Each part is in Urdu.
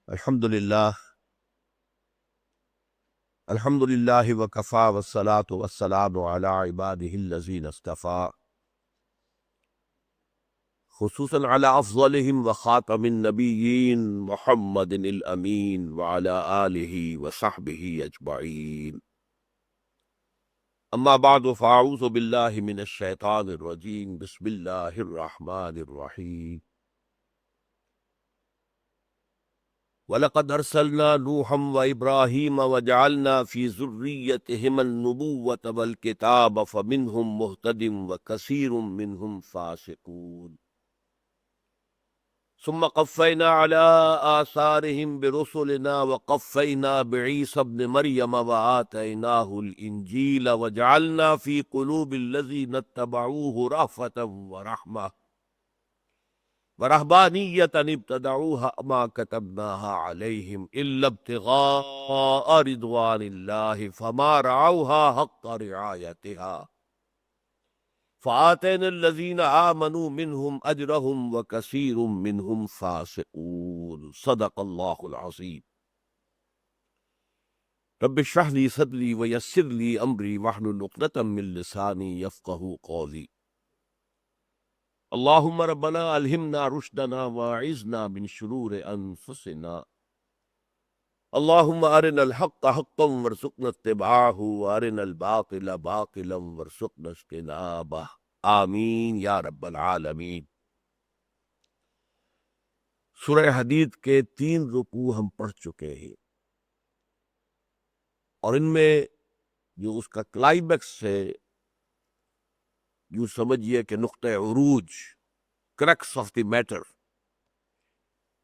الحمد للہ وکفا والصلاة والسلام علی عبادہ الذین اصطفیٰ، خصوصاً علی افضلہم وخاتم النبیین محمد الامین وعلی آلہ وصحبہ اجمعین، اما بعد فاعوذ باللہ من الشیطان الرجیم، بسم اللہ الرحمن الرحیم۔ وَلَقَدْ أَرْسَلْنَا نُوحًا وَإِبْرَاهِيمَ وَجَعَلْنَا فِي ذُرِّيَّتِهِمَا النُّبُوَّةَ وَالْكِتَابَ فَمِنْهُمْ مُهْتَدٍ وَكَثِيرٌ مِّنْهُمْ فَاسِقُونَ ثُمَّ قَفَّيْنَا عَلَىٰ آثَارِهِمْ بِرُسُلِنَا وَقَفَّيْنَا بِعِيسَى ابْنِ مَرْيَمَ وَآتَيْنَاهُ الْإِنجِيلَ وَجَعَلْنَا فِي قُلُوبِ الَّذِينَ اتَّبَعُوهُ رَأْفَةً وَرَحْمَةً وَرَهْبَانِيَّةً ابْتَدَعُوهَا مَا كَتَبْنَاهَا عَلَيْهِمْ إِلَّا ابْتِغَاءَ رِضْوَانِ اللَّهِ فَمَا رَعَوْهَا حَقَّ رِعَایَتِهَا فَآتَيْنَا الَّذِينَ آمَنُوا مِنْهُمْ أَجْرَهُمْ وَكَثِيرٌ مِّنْهُمْ فَاسِقُونَ صدق اللہ العظیم۔ رب اشرح لي صدری ويسر لي أمری واحلل عقدة من لسانی يفقهوا قولی۔ اللہم ربنا الہمنا رشدنا واعذنا من شرور انفسنا، اللہم ارنا الحق حقا وارزقنا اتباعہ وارنا الباطل باطلا وارزقنا اجتنابہ، آمین یا رب العالمین۔ سورہ حدید کے 3 رکوع ہم پڑھ چکے ہیں، اور ان میں جو اس کا کلائمیکس ہے، یوں سمجھیے کہ نقطہ عروج، کرکس آف دی میٹر،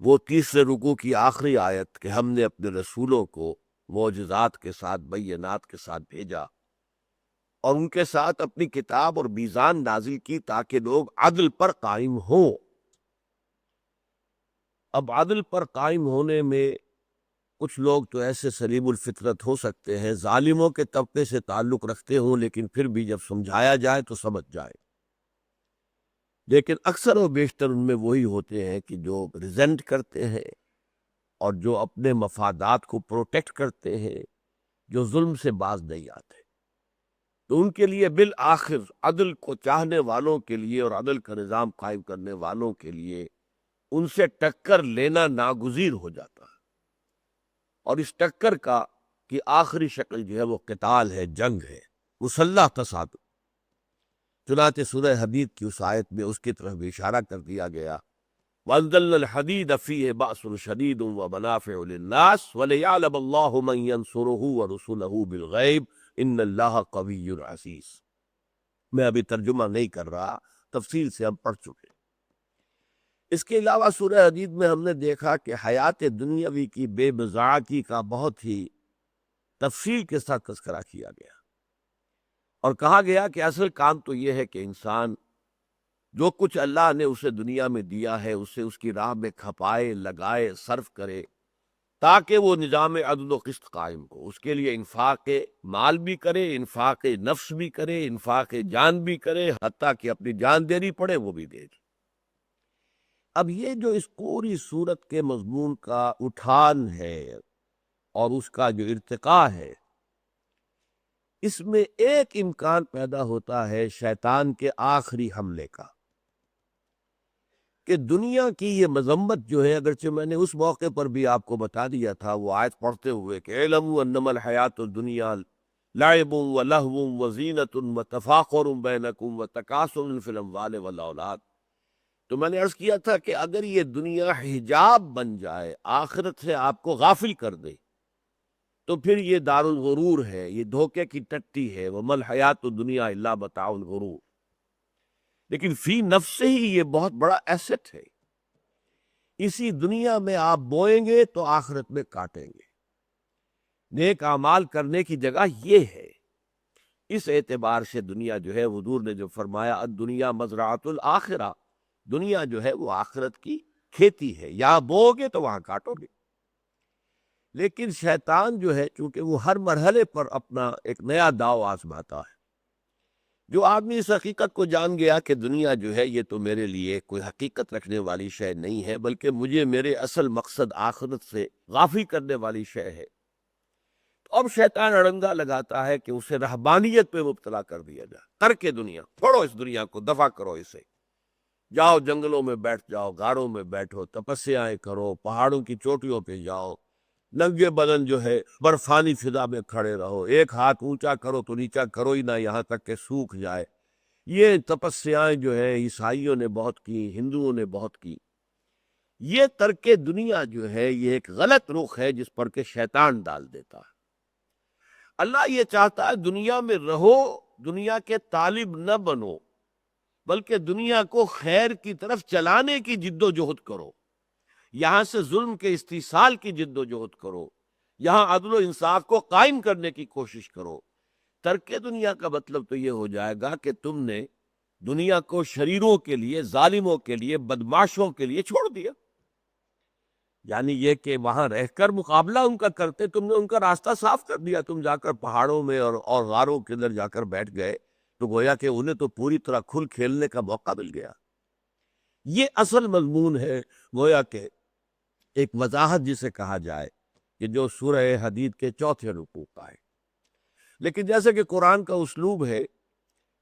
وہ 3 رکوع کی آخری آیت کہ ہم نے اپنے رسولوں کو معجزات کے ساتھ، بینات کے ساتھ بھیجا اور ان کے ساتھ اپنی کتاب اور میزان نازل کی تاکہ لوگ عدل پر قائم ہوں۔ اب عدل پر قائم ہونے میں کچھ لوگ تو ایسے سلیم الفطرت ہو سکتے ہیں، ظالموں کے طبقے سے تعلق رکھتے ہوں، لیکن پھر بھی جب سمجھایا جائے تو سمجھ جائے، لیکن اکثر و بیشتر ان میں وہی ہوتے ہیں کہ جو ریزنٹ کرتے ہیں اور جو اپنے مفادات کو پروٹیکٹ کرتے ہیں، جو ظلم سے باز نہیں آتے۔ تو ان کے لیے بالآخر عدل کو چاہنے والوں کے لیے اور عدل کا نظام قائم کرنے والوں کے لیے ان سے ٹکر لینا ناگزیر ہو جاتا ہے، اور اس ٹکر کا کی آخری شکل جو ہے وہ قتال ہے، جنگ ہے، مسلح تصادم۔ چنانچہ سورہ حدید کی اس آیت میں اس کی طرف بھی اشارہ کر دیا گیا، وَأَنزَلْنَا الْحَدِيدَ فِيهِ بَأْسٌ شَدِيدٌ وَمَنَافِعُ لِلنَّاسِ وَلِيَعْلَمَ اللَّهُ مَن يَنصُرُهُ وَرُسُلَهُ بِالْغَيْبِ إِنَّ اللَّهَ قَوِيٌّ عَزِيزٌ۔ میں ابھی ترجمہ نہیں کر رہا، تفصیل سے ہم پڑھ چکے۔ اس کے علاوہ سورہ حدید میں ہم نے دیکھا کہ حیات دنیاوی کی بے بضاعتی کا بہت ہی تفصیل کے ساتھ تذکرہ کیا گیا، اور کہا گیا کہ اصل کام تو یہ ہے کہ انسان جو کچھ اللہ نے اسے دنیا میں دیا ہے اسے اس کی راہ میں کھپائے، لگائے، صرف کرے، تاکہ وہ نظام عدل و قسط قائم ہو۔ اس کے لیے انفاق مال بھی کرے، انفاق نفس بھی کرے، انفاق جان بھی کرے، حتیٰ کہ اپنی جان دینی پڑے وہ بھی دے۔ اب یہ جو اس پوری صورت کے مضمون کا اٹھان ہے اور اس کا جو ارتقاء ہے، اس میں ایک امکان پیدا ہوتا ہے شیطان کے آخری حملے کا، کہ دنیا کی یہ مذمت جو ہے، اگرچہ میں نے اس موقع پر بھی آپ کو بتا دیا تھا وہ آیت پڑھتے ہوئے کہ اعلموا انما الحیات الدنیا لعب ولہو وزینۃ وتفاخر بینکم وتکاثر فی الاموال والاولاد، تو میں نے عرض کیا تھا کہ اگر یہ دنیا حجاب بن جائے، آخرت سے آپ کو غافل کر دے، تو پھر یہ دار الغرور ہے، یہ دھوکے کی ٹٹی ہے، وما الحیات الدنیا الا متاع الغرور۔ لیکن فی نفس ہی یہ بہت بڑا ایسٹ ہے، اسی دنیا میں آپ بوئیں گے تو آخرت میں کاٹیں گے۔ نیک اعمال کرنے کی جگہ یہ ہے۔ اس اعتبار سے دنیا جو ہے، حضور نے جو فرمایا الدنیا مزرعۃ الآخرہ، دنیا جو ہے وہ آخرت کی کھیتی ہے، یہاں بو گے تو وہاں کاٹو گے۔ لیکن شیطان جو ہے، چونکہ وہ ہر مرحلے پر اپنا ایک نیا داؤ آزماتا ہے، جو آدمی اس حقیقت کو جان گیا کہ دنیا جو ہے یہ تو میرے لیے کوئی حقیقت رکھنے والی شے نہیں ہے، بلکہ مجھے میرے اصل مقصد آخرت سے غافل کرنے والی شے ہے، تو اب شیطان اڑنگا لگاتا ہے کہ اسے رہبانیت پہ مبتلا کر دیا جائے۔ ترک دنیا، چھوڑو اس دنیا کو، دفع کرو اسے، جاؤ جنگلوں میں بیٹھ جاؤ، غاروں میں بیٹھو، تپسیائیں کرو، پہاڑوں کی چوٹیوں پہ جاؤ، ننگے بدن جو ہے برفانی فضا میں کھڑے رہو، ایک ہاتھ اونچا کرو تو نیچا کرو ہی نہ یہاں تک کہ سوکھ جائے۔ یہ تپسیائیں جو ہے عیسائیوں نے بہت کی، ہندوؤں نے بہت کی۔ یہ ترک دنیا جو ہے یہ ایک غلط رخ ہے جس پر کہ شیطان ڈال دیتا ہے۔ اللہ یہ چاہتا ہے دنیا میں رہو، دنیا کے طالب نہ بنو، بلکہ دنیا کو خیر کی طرف چلانے کی جد و جہد کرو، یہاں سے ظلم کے استحصال کی جد و جہد کرو، یہاں عدل و انصاف کو قائم کرنے کی کوشش کرو۔ ترک دنیا کا مطلب تو یہ ہو جائے گا کہ تم نے دنیا کو شریروں کے لیے، ظالموں کے لیے، بدماشوں کے لیے چھوڑ دیا، یعنی یہ کہ وہاں رہ کر مقابلہ ان کا کرتے، تم نے ان کا راستہ صاف کر دیا، تم جا کر پہاڑوں میں اور غاروں کے اندر جا کر بیٹھ گئے، تو گویا کہ انہیں تو پوری طرح کھل کھیلنے کا موقع مل گیا۔ یہ اصل مضمون ہے، گویا کہ ایک وضاحت جسے کہا جائے کہ جو سورہ حدید کے چوتھے رکوع کا ہے۔ لیکن جیسے کہ قرآن کا اسلوب ہے،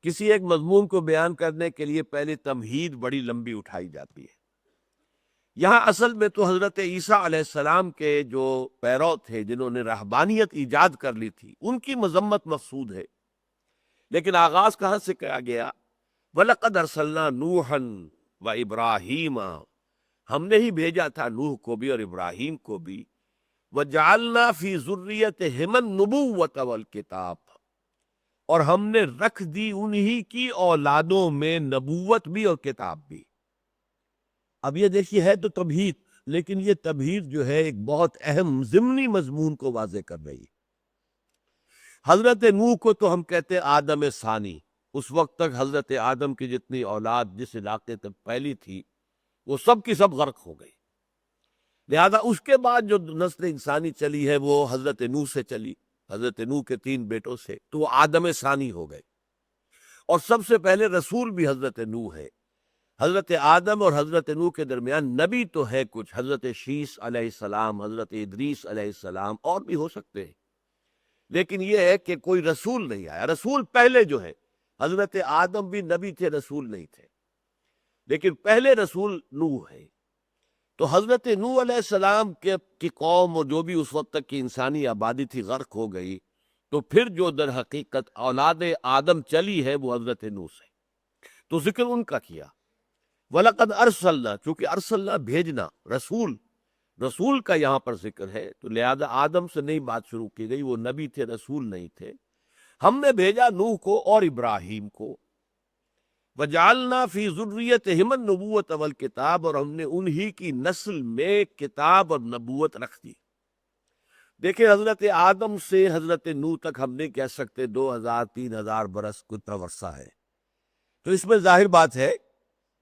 کسی ایک مضمون کو بیان کرنے کے لیے پہلے تمہید بڑی لمبی اٹھائی جاتی ہے۔ یہاں اصل میں تو حضرت عیسیٰ علیہ السلام کے جو پیرو تھے، جنہوں نے رہبانیت ایجاد کر لی تھی، ان کی مذمت مقصود ہے، لیکن آغاز کہاں سے کیا گیا؟ وَلَقَدْ أَرْسَلْنَا نُوحًا وَإِبْرَاهِيمَ، ہم نے ہی بھیجا تھا نوح کو بھی اور ابراہیم کو بھی، وَجَعَلْنَا فِي ذُرِّيَّتِهِمَ النُّبُوَّةَ وَالْكِتَابَ، اور ہم نے رکھ دی انہی کی اولادوں میں نبوت بھی اور کتاب بھی۔ اب یہ دیکھیے ہے تو تمہید، لیکن یہ تمہید جو ہے ایک بہت اہم ضمنی مضمون کو واضح کر رہی ہے۔ حضرت نوح کو تو ہم کہتے ہیں آدم ثانی، اس وقت تک حضرت آدم کی جتنی اولاد جس علاقے تک پھیلی تھی وہ سب کی سب غرق ہو گئی، لہذا اس کے بعد جو نسل انسانی چلی ہے وہ حضرت نوح سے چلی، حضرت نوح کے 3 بیٹوں سے، تو وہ آدم ثانی ہو گئے، اور سب سے پہلے رسول بھی حضرت نوح ہے۔ حضرت آدم اور حضرت نوح کے درمیان نبی تو ہے کچھ، حضرت شیس علیہ السلام، حضرت ادریس علیہ السلام، اور بھی ہو سکتے ہیں، لیکن یہ ہے کہ کوئی رسول نہیں آیا۔ رسول پہلے جو ہے، حضرت آدم بھی نبی تھے، رسول نہیں تھے، لیکن پہلے رسول نوح ہے۔ تو حضرت نوح علیہ السلام کی قوم اور جو بھی اس وقت تک کی انسانی آبادی تھی غرق ہو گئی، تو پھر جو در حقیقت اولاد آدم چلی ہے وہ حضرت نوح سے، تو ذکر ان کا کیا۔ وَلَقَدْ أَرْسَلْنَا، چونکہ ارسلنا بھیجنا، رسول کا یہاں پر ذکر ہے، تو لہذا آدم سے نہیں بات شروع کی گئی، وہ نبی تھے، رسول نہیں تھے۔ ہم نے بھیجا نوح کو اور ابراہیم کو، وَجَعَلْنَا فِي ذُرِّيَّتِهِمَ النُّبُوَّةَ وَالْكِتَابَ، اور ہم نے انہی کی نسل میں کتاب اور نبوت رکھ دی۔ دیکھیں حضرت آدم سے حضرت نوح تک ہم نہیں کہہ سکتے 2000-3000 برس کتنا عرصہ ہے، تو اس میں ظاہر بات ہے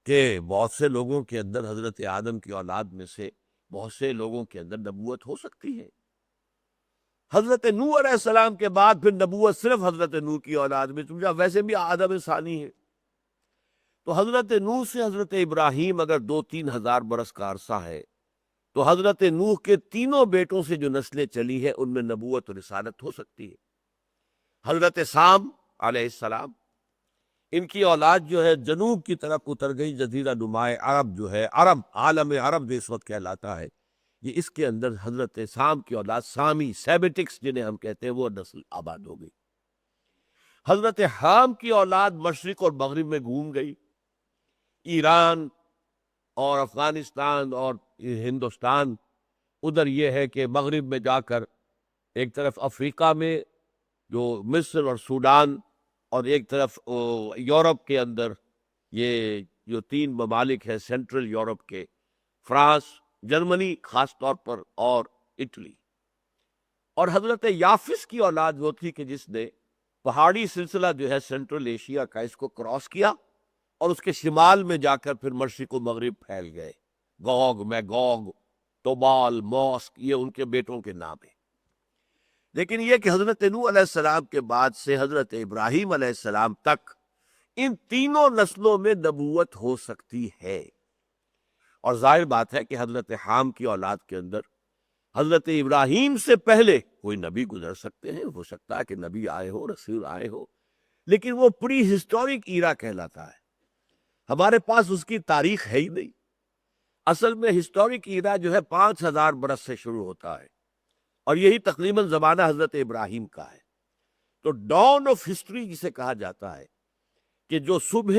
کہ بہت سے لوگوں کے اندر حضرت آدم کی اولاد میں سے بہت سے لوگوں کے اندر نبوت ہو سکتی ہے۔ حضرت نوح علیہ السلام کے بعد پھر نبوت صرف حضرت نوح کی اولاد میں، تم ویسے بھی آدم ثانی ہے، تو حضرت نوح سے حضرت ابراہیم اگر 2-3 ہزار برس کا عرصہ ہے، تو حضرت نوح کے تینوں بیٹوں سے جو نسلیں چلی ہیں ان میں نبوت و رسالت ہو سکتی ہے۔ حضرت سام علیہ السلام، ان کی اولاد جو ہے جنوب کی طرف اتر گئی، جزیرہ نمائے عرب جو ہے، عرب عالم عرب جو اس وقت کہلاتا ہے، یہ اس کے اندر حضرت سام کی اولاد، سامی سیمیٹکس جنہیں ہم کہتے ہیں، وہ نسل آباد ہو گئی۔ حضرت حام کی اولاد مشرق اور مغرب میں گھوم گئی، ایران اور افغانستان اور ہندوستان، ادھر یہ ہے کہ مغرب میں جا کر ایک طرف افریقہ میں جو مصر اور سوڈان، اور ایک طرف یورپ کے اندر یہ جو 3 ممالک ہیں سینٹرل یورپ کے، فرانس، جرمنی خاص طور پر، اور اٹلی۔ اور حضرت یافس کی اولاد وہ تھی کہ جس نے پہاڑی سلسلہ جو ہے سینٹرل ایشیا کا، اس کو کراس کیا اور اس کے شمال میں جا کر پھر مشرق و مغرب پھیل گئے۔ گوگ، میگوگ، توبال، موسک، یہ ان کے بیٹوں کے نام ہیں۔ لیکن یہ کہ حضرت نوح علیہ السلام کے بعد سے حضرت ابراہیم علیہ السلام تک ان تینوں نسلوں میں نبوت ہو سکتی ہے۔ اور ظاہر بات ہے کہ حضرت حام کی اولاد کے اندر حضرت ابراہیم سے پہلے کوئی نبی گزر سکتے ہیں، ہو سکتا ہے کہ نبی آئے ہو، رسول آئے ہو، لیکن وہ پری ہسٹورک ایرا کہلاتا ہے، ہمارے پاس اس کی تاریخ ہے ہی نہیں۔ اصل میں ہسٹورک ایرا جو ہے 5000 برس سے شروع ہوتا ہے، اور یہی تقریباً زمانہ حضرت ابراہیم کا ہے۔ تو ڈاون آف ہسٹری جسے کہا جاتا ہے، کہ جو صبح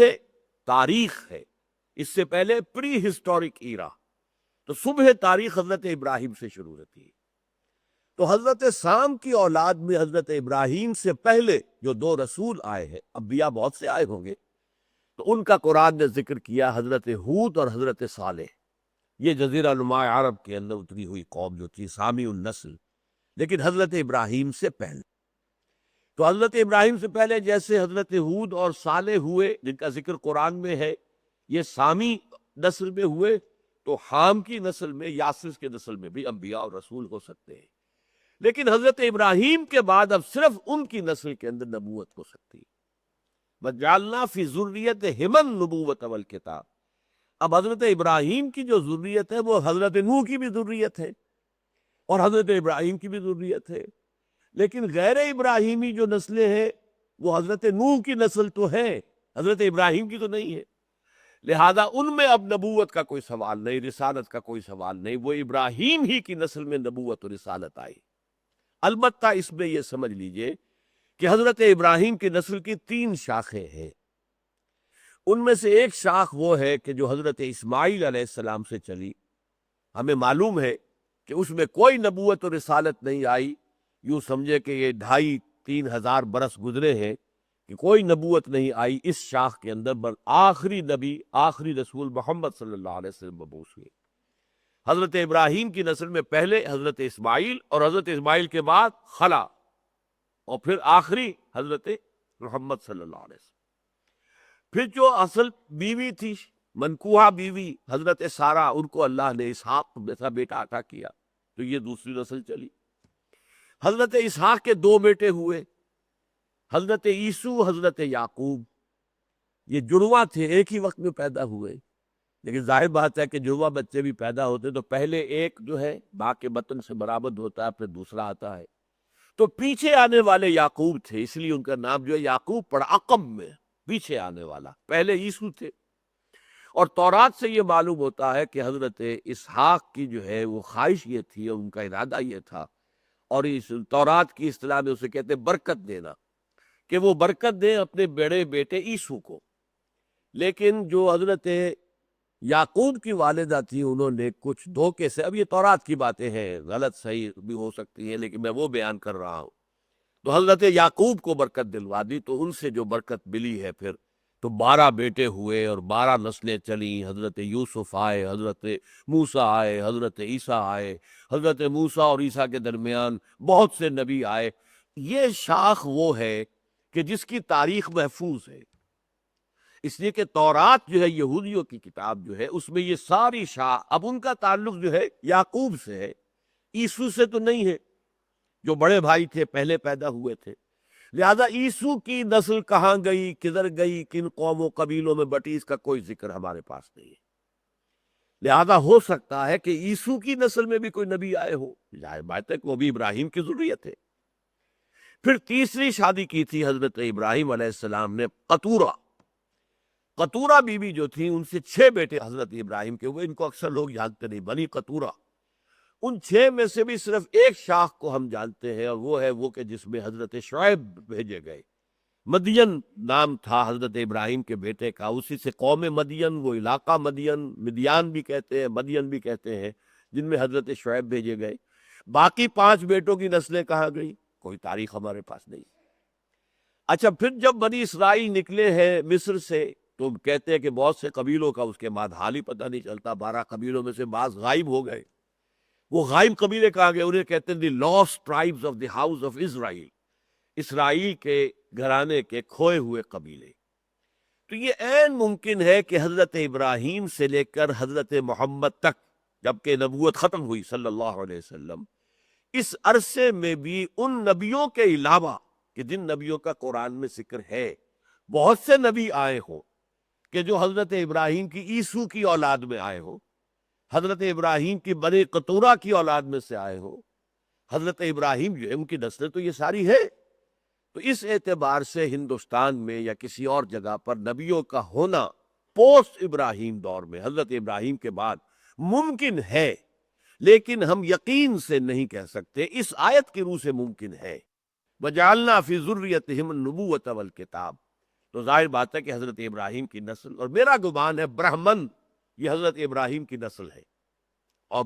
تاریخ ہے، اس سے پہلے پری ہسٹورک ایرا، تو صبح تاریخ حضرت ابراہیم سے شروع ہوتی ہے۔ تو حضرت سام کی اولاد میں حضرت ابراہیم سے پہلے جو دو رسول آئے ہیں، انبیاء بہت سے آئے ہوں گے، تو ان کا قرآن نے ذکر کیا، حضرت ہود اور حضرت صالح۔ یہ جزیرہ نما عرب کے اندر اتری ہوئی قوم جو تھی، سامی النسل، لیکن حضرت ابراہیم سے پہلے۔ تو حضرت ابراہیم سے پہلے جیسے حضرت ہود اور صالح ہوئے، جن کا ذکر قرآن میں ہے، یہ سامی نسل میں ہوئے، تو حام کی نسل میں، یاسس کے نسل میں بھی انبیاء اور رسول ہو سکتے ہیں، لیکن حضرت ابراہیم کے بعد اب صرف ان کی نسل کے اندر نبوت ہو سکتی ہے۔ وَجَعَلْنَا فِي ذُرِّيَّتِهِمُ النُّبُوَّةَ وَالْكِتَابَ۔ اب حضرت ابراہیم کی جو ذریت ہے وہ حضرت نوح کی بھی ذریت ہے، اور حضرت ابراہیم کی بھی ذریت ہے، لیکن غیر ابراہیمی جو نسلیں ہیں وہ حضرت نوح کی نسل تو ہے، حضرت ابراہیم کی تو نہیں ہے، لہذا ان میں اب نبوت کا کوئی سوال نہیں، رسالت کا کوئی سوال نہیں، وہ ابراہیم ہی کی نسل میں نبوت و رسالت آئی۔ البتہ اس میں یہ سمجھ لیجئے کہ حضرت ابراہیم کی نسل کی 3 شاخیں ہیں۔ ان میں سے ایک شاخ وہ ہے کہ جو حضرت اسماعیل علیہ السلام سے چلی، ہمیں معلوم ہے کہ اس میں کوئی نبوت و رسالت نہیں آئی، یوں سمجھے کہ یہ 2500-3000 برس گزرے ہیں کہ کوئی نبوت نہیں آئی اس شاخ کے اندر، بل آخری نبی، آخری رسول محمد صلی اللہ علیہ وسلم مبعوث ہوئے۔ حضرت ابراہیم کی نسل میں پہلے حضرت اسماعیل، اور حضرت اسماعیل کے بعد خلا، اور پھر آخری حضرت محمد صلی اللہ علیہ وسلم۔ پھر جو اصل بیوی تھی، منکوحہ بیوی حضرت سارہ، ان کو اللہ نے اسحاق جیسا بیٹا عطا کیا، تو یہ دوسری نسل چلی۔ حضرت اسحاق کے 2 بیٹے ہوئے، حضرت عیسو، حضرت یعقوب۔ یہ جڑواں تھے، ایک ہی وقت میں پیدا ہوئے، لیکن ظاہر بات ہے کہ جڑواں بچے بھی پیدا ہوتے تو پہلے ایک جو ہے ماں کے بطن سے برآمد ہوتا ہے، پھر دوسرا آتا ہے۔ تو پیچھے آنے والے یعقوب تھے، اس لیے ان کا نام جو ہے یعقوب پڑا، عقب میں، پیچھے آنے والا۔ پہلے عیسو تھے، اور تورات سے یہ معلوم ہوتا ہے کہ حضرت اسحاق کی جو ہے وہ خواہش یہ تھی، اور ان کا ارادہ یہ تھا، اور اس تورات کی اصطلاح میں اسے کہتے ہیں برکت دینا، کہ وہ برکت دیں اپنے بڑے بیٹے عیسو کو۔ لیکن جو حضرت یعقوب کی والدہ تھی، انہوں نے کچھ دھوکے سے، اب یہ تورات کی باتیں ہیں، غلط صحیح بھی ہو سکتی ہیں، لیکن میں وہ بیان کر رہا ہوں، تو حضرت یعقوب کو برکت دلوا دی، تو ان سے جو برکت ملی ہے پھر تو 12 بیٹے ہوئے اور 12 نسلیں چلیں۔ حضرت یوسف آئے، حضرت موسیٰ آئے، حضرت عیسیٰ آئے، حضرت موسیٰ اور عیسیٰ کے درمیان بہت سے نبی آئے۔ یہ شاخ وہ ہے کہ جس کی تاریخ محفوظ ہے، اس لیے کہ تورات جو ہے یہودیوں کی کتاب جو ہے، اس میں یہ ساری شاخ، اب ان کا تعلق جو ہے یعقوب سے ہے، عیسو سے تو نہیں ہے، جو بڑے بھائی تھے، پہلے پیدا ہوئے تھے۔ لہذا عیسو کی نسل کہاں گئی، کدھر گئی، کن قوم و قبیلوں میں بٹی، اس کا کوئی ذکر ہمارے پاس نہیں ہے۔ لہذا ہو سکتا ہے کہ عیسو کی نسل میں بھی کوئی نبی آئے ہو، ظاہر بات ہے کہ وہ بھی ابراہیم کی ذریت ہے۔ پھر تیسری شادی کی تھی حضرت ابراہیم علیہ السلام نے قطورہ۔ قطورہ بیوی جو تھی، ان سے 6 بیٹے حضرت ابراہیم کے ہوئے، ان کو اکثر لوگ جانتے نہیں، بنی قطورہ۔ ان 6 میں سے بھی صرف ایک شاخ کو ہم جانتے ہیں، اور وہ ہے وہ کہ جس میں حضرت شعیب بھیجے گئے۔ مدین نام تھا حضرت ابراہیم کے بیٹے کا، اسی سے قوم مدین، وہ علاقہ مدین، مدیان بھی کہتے ہیں، مدین بھی کہتے ہیں، جن میں حضرت شعیب بھیجے گئے۔ باقی 5 بیٹوں کی نسلیں کہاں گئی، کوئی تاریخ ہمارے پاس نہیں۔ اچھا، پھر جب بنی اسرائیل نکلے ہیں مصر سے، تو کہتے ہیں کہ بہت سے قبیلوں کا اس کے بعد حال ہی پتہ نہیں چلتا، 12 قبیلوں میں سے بعض غائب ہو گئے۔ وہ غائب قبیلے کہاں گئے، انہیں کہتے ہیں the lost tribes of the house of Israel, Israel کے گھرانے کے کھوئے ہوئے قبیلے۔ تو یہ عین ممکن ہے کہ حضرت ابراہیم سے لے کر حضرت محمد تک، جبکہ نبوت ختم ہوئی صلی اللہ علیہ وسلم، اس عرصے میں بھی ان نبیوں کے علاوہ کہ جن نبیوں کا قرآن میں ذکر ہے، بہت سے نبی آئے ہوں کہ جو حضرت ابراہیم کی عیسو کی اولاد میں آئے ہوں، حضرت ابراہیم کی بنی قطورہ کی اولاد میں سے آئے ہوں، حضرت ابراہیم جو ہے ان کی نسلیں تو یہ ساری ہے۔ تو اس اعتبار سے ہندوستان میں یا کسی اور جگہ پر نبیوں کا ہونا پوسٹ ابراہیم دور میں، حضرت ابراہیم کے بعد ممکن ہے، لیکن ہم یقین سے نہیں کہہ سکتے۔ اس آیت کی روح سے ممکن ہے، وَجَعَلْنَا فِي ذُرِّيَّتِهِمُ النُّبُوَّةَ وَالْكِتَابَ، تو ظاہر بات ہے کہ حضرت ابراہیم کی نسل، اور میرا گمان ہے برہمن یہ حضرت ابراہیم کی نسل ہے، اور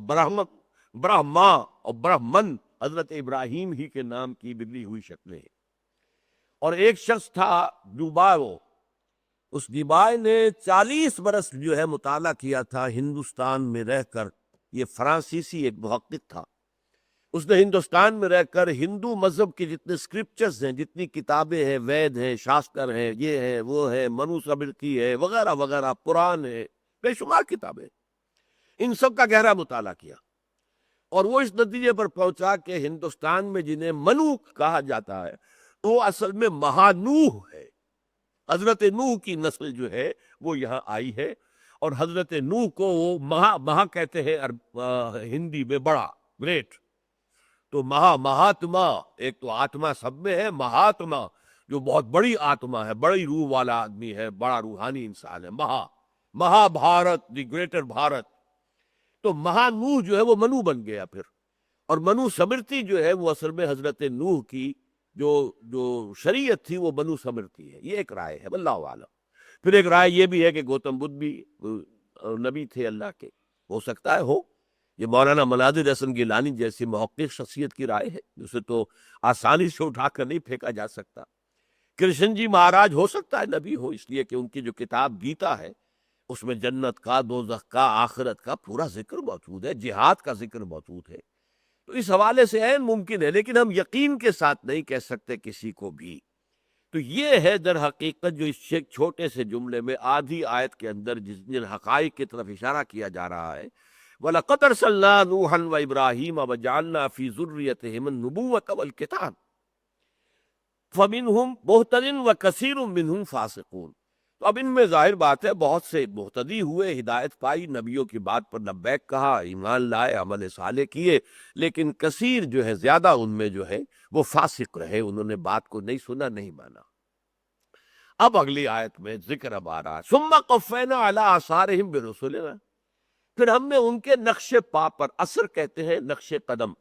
برہما اور برہمن حضرت ابراہیم ہی کے نام کی بدلی ہوئی شکلیں ہیں۔ اور ایک شخص تھا ڈوباو، اس ڈیبائے نے 40 برس جو ہے مطالعہ کیا تھا ہندوستان میں رہ کر، یہ فرانسیسی ایک محقق تھا، اس نے ہندوستان میں رہ کر ہندو مذہب کے جتنے اسکرپچرز ہیں، جتنی کتابیں ہیں، وید ہیں، شاستر ہیں، یہ ہے وہ ہے، منو سمرتی ہے، وغیرہ وغیرہ، پران ہے، بے شمار کتابیں، ان سب کا گہرا مطالعہ کیا، اور وہ اس نتیجے پر پہنچا کہ ہندوستان میں جنہیں منو کہا جاتا ہے وہ اصل میں مہانوح ہے، حضرت نوح کی نسل جو ہے وہ یہاں آئی ہے، اور حضرت نوح کو وہ مہا کہتے ہیں ہندی میں بڑا، گریٹ، تو مہاتما، ایک تو آتما سب میں ہے، مہاتما جو بہت بڑی آتما ہے، بڑی روح والا آدمی ہے، بڑا روحانی انسان ہے، مہا بھارت، دی گریٹر بھارت، تو مہانوح جو ہے وہ منو بن گیا پھر، اور منو سمرتی جو ہے وہ اصل میں حضرت نوح کی جو شریعت تھی وہ منو سمرتی ہے، یہ ایک رائے ہے، واللہ اعلم۔ پھر ایک رائے یہ بھی ہے کہ گوتم بدھ بھی نبی تھے اللہ کے، ہو سکتا ہے ہو، یہ مولانا مناظر حسن گیلانی جیسی محقق شخصیت کی رائے ہے، جسے تو آسانی سے اٹھا کر نہیں پھینکا جا سکتا۔ کرشن جی مہاراج ہو سکتا ہے نبی ہو، اس لیے کہ ان کی جو کتاب گیتا ہے اس میں جنت کا، دوزخ کا، آخرت کا پورا ذکر موجود ہے، جہاد کا ذکر موجود ہے، تو اس حوالے سے عین ممکن ہے، لیکن ہم یقین کے ساتھ نہیں کہہ سکتے کسی کو بھی۔ تو یہ ہے در حقیقت جو اس چھوٹے سے جملے میں آدھی آیت کے اندر جن حقائق کی طرف اشارہ کیا جا رہا ہے، وَلَقَدْ أَرْسَلْنَا نُوحًا وَإِبْرَاهِيمَ وَجَعَلْنَا فِي ذُرِّيَّتِهِمُ النُّبُوَّةَ وَالْكِتَابَ فَمِنْهُمْ مُهْتَدٍ وَكَثِيرٌ مِّنْهُمْ فَاسِقُونَ۔ تو اب ان میں ظاہر بات ہے بہت سے مہتدی ہوئے، ہدایت پائی، نبیوں کی بات پر لبیک کہا، ایمان لائے، عمل صالح کیے، لیکن کثیر جو ہے، زیادہ ان میں جو ہے وہ فاسق رہے، انہوں نے بات کو نہیں سنا، نہیں مانا۔ اب اگلی آیت میں ذکر اب آ رہا ہے، ثُمَّ قَفَّيْنَا عَلَىٰ آثَارِهِمْ بِرُسُلِنَا، پھر ہم نے ان کے نقش پا پر، اثر کہتے ہیں نقش قدم،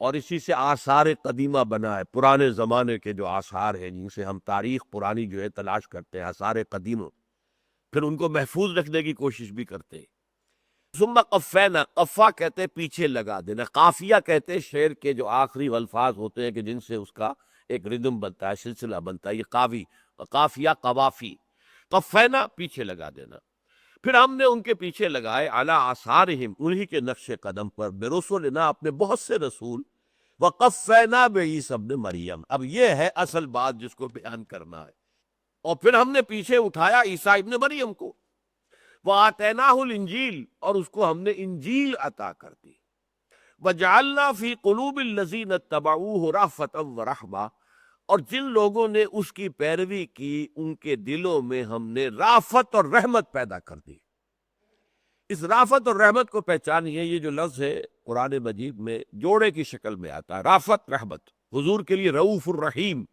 اور اسی سے آثار قدیمہ بنا ہے، پرانے زمانے کے جو آثار ہیں جن سے ہم تاریخ پرانی جو ہے تلاش کرتے ہیں، آثار قدیمہ، پھر ان کو محفوظ رکھنے کی کوشش بھی کرتے ہیں۔ ثم قفینا، قفا کہتے ہیں پیچھے لگا دینا، قافیہ کہتے ہیں شعر کے جو آخری الفاظ ہوتے ہیں کہ جن سے اس کا ایک ردم بنتا ہے، سلسلہ بنتا ہے، یہ قافیہ قوافی، قفینا پیچھے لگا دینا، پھر ہم نے ان کے پیچھے لگائے، علی آثارہم، انہی کے نقش قدم پر، برسولنا، اپنے بہت سے رسول، وقفینا بعیسی ابن مریم، اب یہ ہے اصل بات جس کو بیان کرنا ہے، اور پھر ہم نے پیچھے اٹھایا عیسیٰ ابن مریم کو، وآتیناہ الانجیل، اور اس کو ہم نے انجیل عطا کر دی، وجعلنا فی قلوب الذین اتبعوہ رأفۃ ورحمہ، اور جن لوگوں نے اس کی پیروی کی ان کے دلوں میں ہم نے رافت اور رحمت پیدا کر دی۔ اس رافت اور رحمت کو پہچانیے، یہ جو لفظ ہے قرآن مجید میں جوڑے کی شکل میں آتا ہے، رافت رحمت، حضور کے لیے رؤوف الرحیم،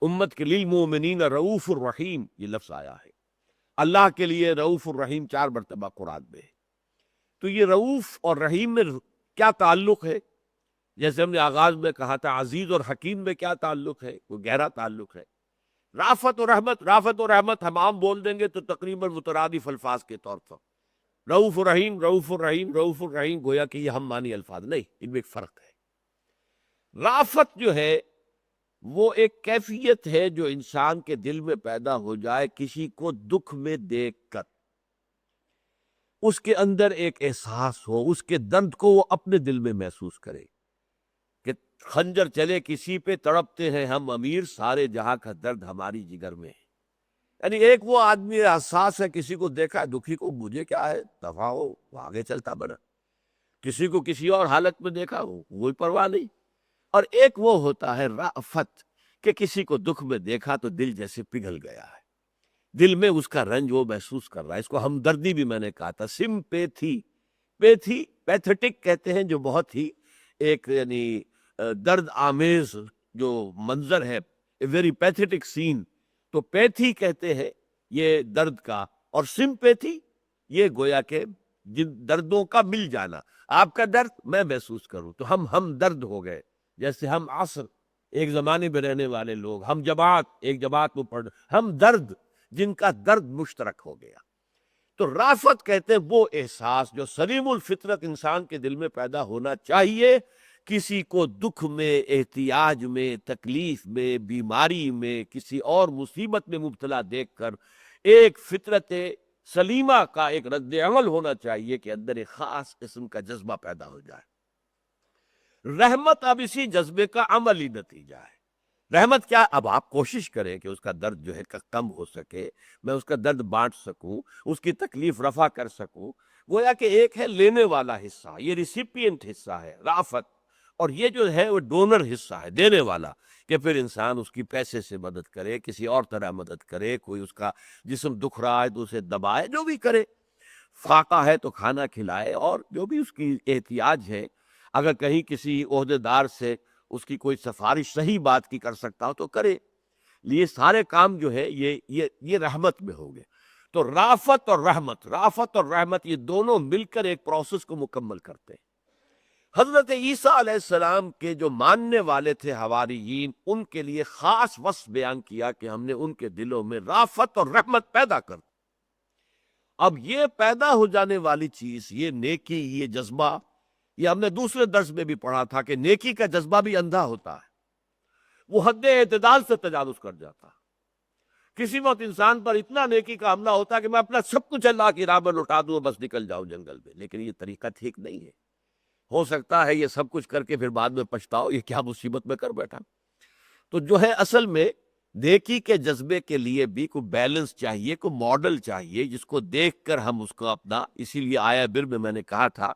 امت کے للمؤمنین رؤوف الرحیم یہ لفظ آیا ہے، اللہ کے لیے رؤوف الرحیم 4 مرتبہ قرآن میں ہے۔ تو یہ رؤوف اور رحیم میں کیا تعلق ہے؟ جیسے ہم نے آغاز میں کہا تھا عزیز اور حکیم میں کیا تعلق ہے؟ وہ گہرا تعلق ہے۔ رافت و رحمت ہم عام بول دیں گے تو تقریباً مترادف الفاظ کے طور پر، رؤوف الرحیم، رؤوف الرحیم، رؤوف الرحیم، گویا کہ یہ ہم معنی الفاظ نہیں، ان میں ایک فرق ہے۔ رافت جو ہے وہ ایک کیفیت ہے جو انسان کے دل میں پیدا ہو جائے کسی کو دکھ میں دیکھ کر، اس کے اندر ایک احساس ہو، اس کے درد کو وہ اپنے دل میں محسوس کرے کہ خنجر چلے کسی پہ تڑپتے ہیں ہم امیر، سارے جہاں کا درد ہماری جگر میں ہے۔ یعنی ایک وہ آدمی احساس ہے، کسی کو دیکھا ہے دکھی کو، مجھے کیا ہے، دفع ہو، وہ آگے چلتا بنا، کسی کو کسی اور حالت میں دیکھا ہو، کوئی پرواہ نہیں۔ اور ایک وہ ہوتا ہے رافت کہ کسی کو دکھ میں دیکھا تو دل جیسے پگھل گیا ہے، دل میں اس کا رنج وہ محسوس کر رہا ہے. اس کو ہمدردی بھی میں نے کہا تھا، سمپیتھی. پیتھی پیتھیٹک کہتے ہیں جو بہت ہی ایک یعنی درد آمیز جو منظر ہے، ویری پیتھیٹک سین. تو پیتھی کہتے ہیں یہ درد کا، اور سمپیتھی یہ گویا کہ جن دردوں کا مل جانا. آپ کا درد میں محسوس کروں تو ہم درد ہو گئے. جیسے ہم عصر ایک زمانے میں رہنے والے لوگ، ہم جماعت ایک جماعت میں پڑھ، ہم درد جن کا درد مشترک ہو گیا. تو رافت کہتے ہیں وہ احساس جو سلیم الفطرت انسان کے دل میں پیدا ہونا چاہیے. کسی کو دکھ میں، احتیاج میں، تکلیف میں، بیماری میں، کسی اور مصیبت میں مبتلا دیکھ کر ایک فطرت سلیمہ کا ایک رد عمل ہونا چاہیے کہ اندر ایک خاص قسم کا جذبہ پیدا ہو جائے. رحمت اب اسی جذبے کا عملی نتیجہ ہے. رحمت کیا؟ اب آپ کوشش کریں کہ اس کا درد جو ہے کم ہو سکے، میں اس کا درد بانٹ سکوں، اس کی تکلیف رفع کر سکوں. گویا کہ ایک ہے لینے والا حصہ، یہ ریسیپینٹ حصہ ہے رافت، اور یہ جو ہے وہ ڈونر حصہ ہے، دینے والا، کہ پھر انسان اس کی پیسے سے مدد کرے، کسی اور طرح مدد کرے، کوئی اس کا جسم دکھ رہا ہے تو اسے دبائے، جو بھی کرے. فاقہ ہے تو کھانا کھلائے، اور جو بھی اس کی احتیاج ہے، اگر کہیں کسی عہدے دار سے اس کی کوئی سفارش صحیح بات کی کر سکتا ہو تو کرے. یہ سارے کام جو ہے یہ رحمت میں ہوں گے. تو رافت اور رحمت یہ دونوں مل کر ایک پروسیس کو مکمل کرتے ہیں. حضرت عیسیٰ علیہ السلام کے جو ماننے والے تھے حواریین، ان کے لیے خاص وصف بیان کیا کہ ہم نے ان کے دلوں میں رافت اور رحمت پیدا کر. اب یہ پیدا ہو جانے والی چیز، یہ نیکی، یہ جذبہ، یہ ہم نے دوسرے درس میں بھی پڑھا تھا کہ نیکی کا جذبہ بھی اندھا ہوتا ہے، وہ حد اعتدال سے تجاوز کر جاتا. کسی وقت انسان پر اتنا نیکی کا حملہ ہوتا ہے کہ میں اپنا سب کچھ اللہ کی راہ میں لوٹا دوں، بس نکل جاؤں جنگل میں. لیکن یہ طریقہ ٹھیک نہیں ہے. ہو سکتا ہے یہ سب کچھ کر کے پھر بعد میں پچھتاؤ یہ کیا مصیبت میں کر بیٹھا. تو جو ہے اصل میں نیکی کے جذبے کے لیے بھی کوئی بیلنس چاہیے، کوئی ماڈل چاہیے جس کو دیکھ کر ہم اس کو اپنا. اسی لیے آیا بر میں نے کہا تھا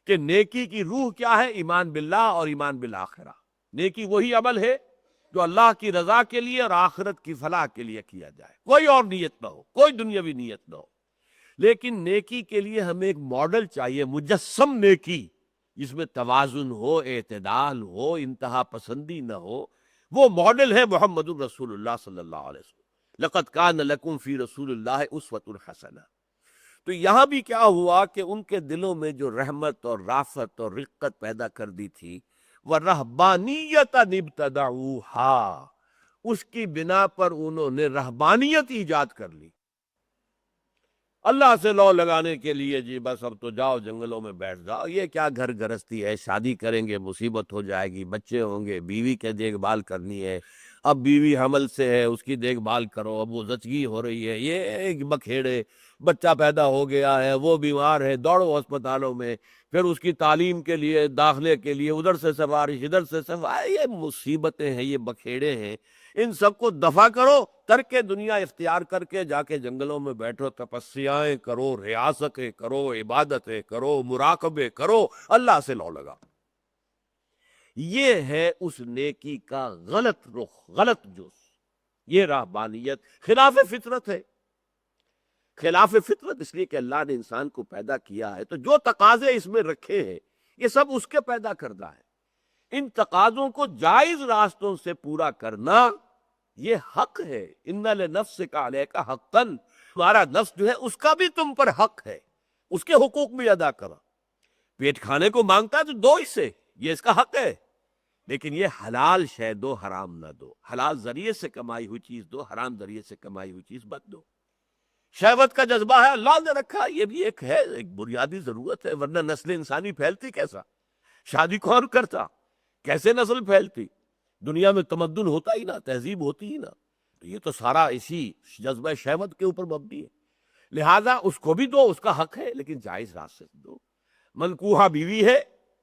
کہ نیکی کی روح کیا ہے؟ ایمان باللہ اور ایمان بالآخرہ. نیکی وہی عمل ہے جو اللہ کی رضا کے لیے اور آخرت کی فلاح کے لیے کیا جائے، کوئی اور نیت نہ ہو، کوئی دنیاوی نیت نہ ہو. لیکن نیکی کے لیے ہمیں ایک ماڈل چاہیے، مجسم نیکی، جس میں توازن ہو، اعتدال ہو، انتہا پسندی نہ ہو. وہ ماڈل ہے محمد الرسول اللہ صلی اللہ علیہ وسلم. لقد کان لکم فی رسول اللہ اسوۃ حسنہ. تو یہاں بھی کیا ہوا کہ ان کے دلوں میں جو رحمت اور رافت اور رقت پیدا کر دی تھی، وَرَهْبَانِيَّةً ابْتَدَعُوهَا، اس کی بنا پر انہوں نے رہبانیت ایجاد کر لی. اللہ سے لو لگانے کے لیے جی بس اب تو جاؤ جنگلوں میں بیٹھ جاؤ، یہ کیا گھر گرہستی ہے، شادی کریں گے مصیبت ہو جائے گی، بچے ہوں گے، بیوی کے دیکھ بھال کرنی ہے، اب بیوی حمل سے ہے اس کی دیکھ بھال کرو، اب وہ زچگی ہو رہی ہے، یہ ایک بکھیڑے، بچہ پیدا ہو گیا ہے، وہ بیمار ہے، دوڑو ہسپتالوں میں، پھر اس کی تعلیم کے لیے، داخلے کے لیے ادھر سے سفارش ادھر سے سفارش. یہ مصیبتیں ہیں، یہ بکھیڑے ہیں، ان سب کو دفع کرو، ترک دنیا اختیار کر کے جا کے جنگلوں میں بیٹھو، تپسیائیں کرو، ریاستیں کرو، عبادتیں کرو، مراقبے کرو، اللہ سے لو لگا. یہ ہے اس نیکی کا غلط رخ، غلط جز. یہ رہبانیت خلاف فطرت ہے. خلاف فطرت اس لیے کہ اللہ نے انسان کو پیدا کیا ہے تو جو تقاضے اس میں رکھے ہیں یہ سب اس کے پیدا کردہ ہے. ان تقاضوں کو جائز راستوں سے پورا کرنا یہ حق ہے. ان لنفسک علیک حقا، تمہارا نفس جو ہے اس کا بھی تم پر حق ہے، اس کے حقوق بھی ادا کرو. پیٹ کھانے کو مانگتا ہے تو دو اسے، یہ اس کا حق ہے، لیکن یہ حلال شے دو، حرام نہ دو. حلال ذریعے سے کمائی ہوئی چیز دو، حرام ذریعے سے کمائی ہوئی چیز مت دو. شہوت کا جذبہ ہے، اللہ نے رکھا، یہ بھی ایک ہے، ایک بنیادی ضرورت ہے، ورنہ نسل انسانی پھیلتی کیسا؟ شادی کون کرتا؟ کیسے نسل پھیلتی؟ دنیا میں تمدن ہوتا ہی نہ، تہذیب ہوتی ہی نہ. یہ تو سارا اسی جذبہ شہوت کے اوپر مبنی ہے. لہذا اس کو بھی دو، اس کا حق ہے، لیکن جائز راستے سے دو. منکوحہ بیوی ہے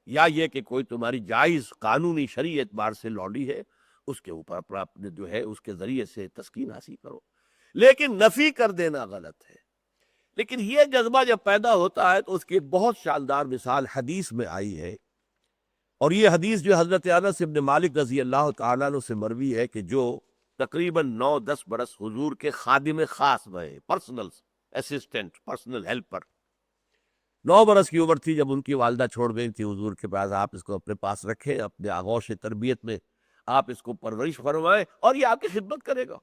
یا یہ کہ کوئی تمہاری جائز قانونی شرعی اعتبار سے لوڈی ہے، اس کے اوپر اپنے جو ہے اس کے ذریعے سے تسکین حاصل کرو، لیکن نفی کر دینا غلط ہے. لیکن یہ جذبہ جب پیدا ہوتا ہے تو اس کی ایک بہت شاندار مثال حدیث میں آئی ہے. اور یہ حدیث جو حضرت انس بن مالک رضی اللہ تعالیٰ عنہ سے مروی ہے کہ جو تقریباً 9-10 برس حضور کے خادم خاص رہے، پرسنل اسسٹنٹ، پرسنل ہیلپر. 9 برس کی عمر تھی جب ان کی والدہ چھوڑ گئی تھی حضور کے پاس. آپ اس کو اپنے پاس رکھیں، اپنے آغوش تربیت میں آپ اس کو پرورش فرمائیں اور یہ آپ کی خدمت کرے گا.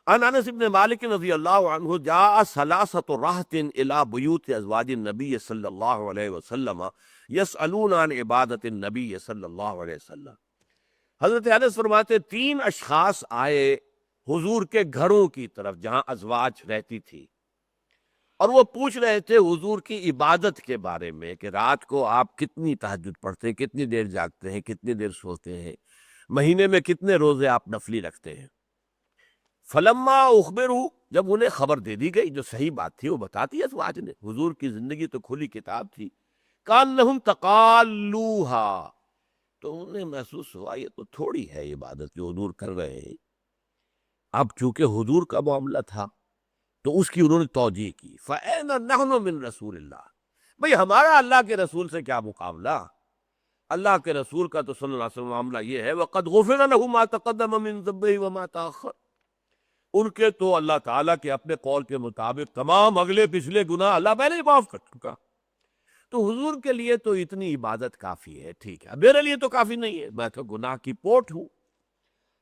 عن انس بن مالک رضی اللہ عنہ جاء ثلاثۃ راحت الى بیوت ازواج النبی صلی اللہ علیہ وسلم یسألون عن عبادت النبی صلی اللہ علیہ وسلم. حضرت انس فرماتے 3 اشخاص آئے حضور کے گھروں کی طرف جہاں ازواج رہتی تھی، اور وہ پوچھ رہے تھے حضور کی عبادت کے بارے میں کہ رات کو آپ کتنی تہجد پڑھتے ہیں، کتنی دیر جاگتے ہیں، کتنی دیر سوتے ہیں، مہینے میں کتنے روزے آپ نفلی رکھتے ہیں. فلما اخبروا، جب انہیں خبر دے دی گئی، جو صحیح بات تھی وہ بتاتی ازواج نے، حضور کی زندگی تو کھلی کتاب تھی. کانہم تقالوہا، تو انہیں محسوس ہوا یہ تو تھوڑی ہے عبادت جو حضور کر رہے ہیں. اب چونکہ حضور کا معاملہ تھا تو اس کی انہوں نے توجیہ کی. فَأَيْنَ نَحْنُ مِن رسول اللہ، بھئی ہمارا اللہ کے رسول سے کیا مقابلہ؟ اللہ کے رسول کا تو صلی اللہ علیہ وسلم معاملہ یہ ہے وَقَدْ غُفِرَ لَهُ مَا تَقَدَّمَ مِن ذَنبِهِ وَمَا تَأَخَّرَ. ان کے تو اللہ تعالیٰ کے اپنے قول کے مطابق تمام اگلے پچھلے گناہ اللہ پہلے ہی معاف کر چکا. تو حضور کے لیے تو اتنی عبادت کافی ہے. ٹھیک ہے، میرے لیے تو کافی نہیں ہے، میں تو گناہ کی پوٹ ہوں،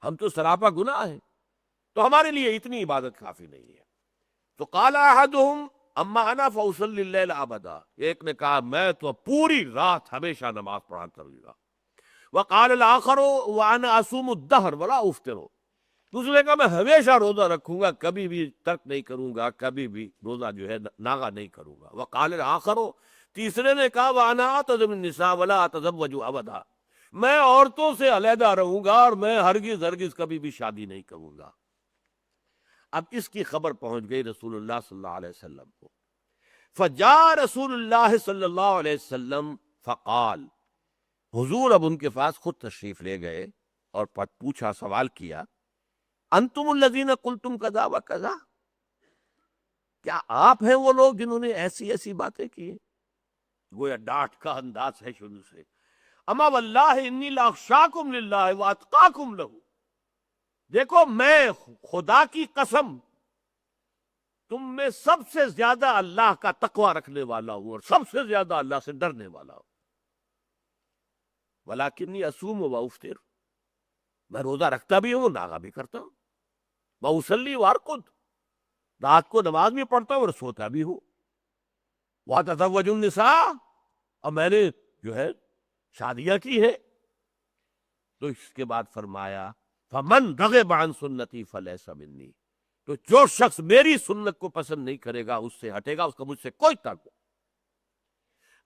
ہم تو سراپا گناہ ہیں، تو ہمارے لیے اتنی عبادت کافی نہیں ہے. تو قال احدهم اما انا فاصلی اللیل ابدا، ایک نے کہا میں تو پوری رات ہمیشہ نماز پڑھا کروں گا. وقال الاخر وانا اصوم الدهر ولا افطر، دوسرے نے کہا میں ہمیشہ روزہ رکھوں گا، کبھی بھی ترک نہیں کروں گا، کبھی بھی روزہ جو ہے ناغا نہیں کروں گا. وقال الاخر، تیسرے نے کہا وانا اعتزم النساء ولا اتزوج ابدا، میں عورتوں سے علیحدہ رہوں گا اور میں ہرگز کبھی بھی شادی نہیں کروں گا. اب اس کی خبر پہنچ گئی رسول اللہ صلی اللہ علیہ وسلم کو. فجاء رسول اللہ صلی اللہ علیہ وسلم فقال، حضور اب ان کے پاس خود تشریف لے گئے اور پوچھا، سوال کیا، انتم الذین قلتم کذا و کذا، کیا آپ ہیں وہ لوگ جنہوں نے ایسی ایسی باتیں کی ہیں؟ گویا ڈانٹ کا انداز ہے شروع سے. اما واللہ انی لاخشاکم للہ واتقاکم لہ، دیکھو میں خدا کی قسم تم میں سب سے زیادہ اللہ کا تقوی رکھنے والا ہوں اور سب سے زیادہ اللہ سے ڈرنے والا ہوں. ولیکنی اصوم و افطر، میں روزہ رکھتا بھی ہوں، ناغا بھی کرتا ہوں. واصلی وارقد، رات کو نماز بھی پڑھتا ہوں اور سوتا بھی ہوں. واتزوج النساء، اور میں نے جو ہے شادیاں کی ہے. تو اس کے بعد فرمایا فمن رغب عن سنتی فلیس منی، تو جو شخص میری سنت کو پسند نہیں کرے گا اس سے ہٹے گا، اس کا مجھ سے کوئی تعلق.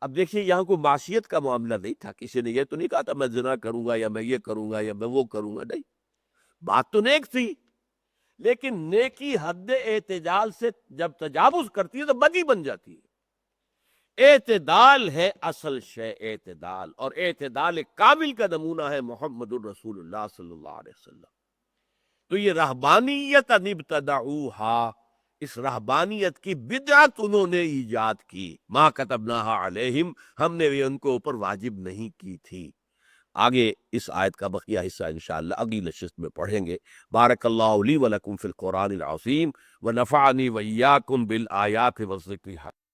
اب دیکھیے یہاں کوئی معصیت کا معاملہ نہیں تھا، کسی نے یہ تو نہیں کہا تھا میں زنا کروں گا یا میں یہ کروں گا یا میں وہ کروں گا، نہیں، بات تو نیک تھی. لیکن نیکی حد اعتدال سے جب تجاوز کرتی ہے تو بدی بن جاتی ہے. اعتدال ہے اصل شے، اعتدال، اور اعتدال کامل کا نمونہ ہے محمد الرسول اللہ صلی اللہ علیہ وسلم. تو یہ رہبانیت ان ابتدعوہا، اس رہبانیت کی بدعت انہوں نے ایجاد کی. ما کتبناہا علیہم، ہم نے بھی ان کو اوپر واجب نہیں کی تھی. آگے اس آیت کا بقیہ حصہ انشاءاللہ اگلی نشست میں پڑھیں گے. بارک اللہ لی ولکم فی القرآن العظیم ونفعنی وإیاکم بالآیات والذکر الحکیم.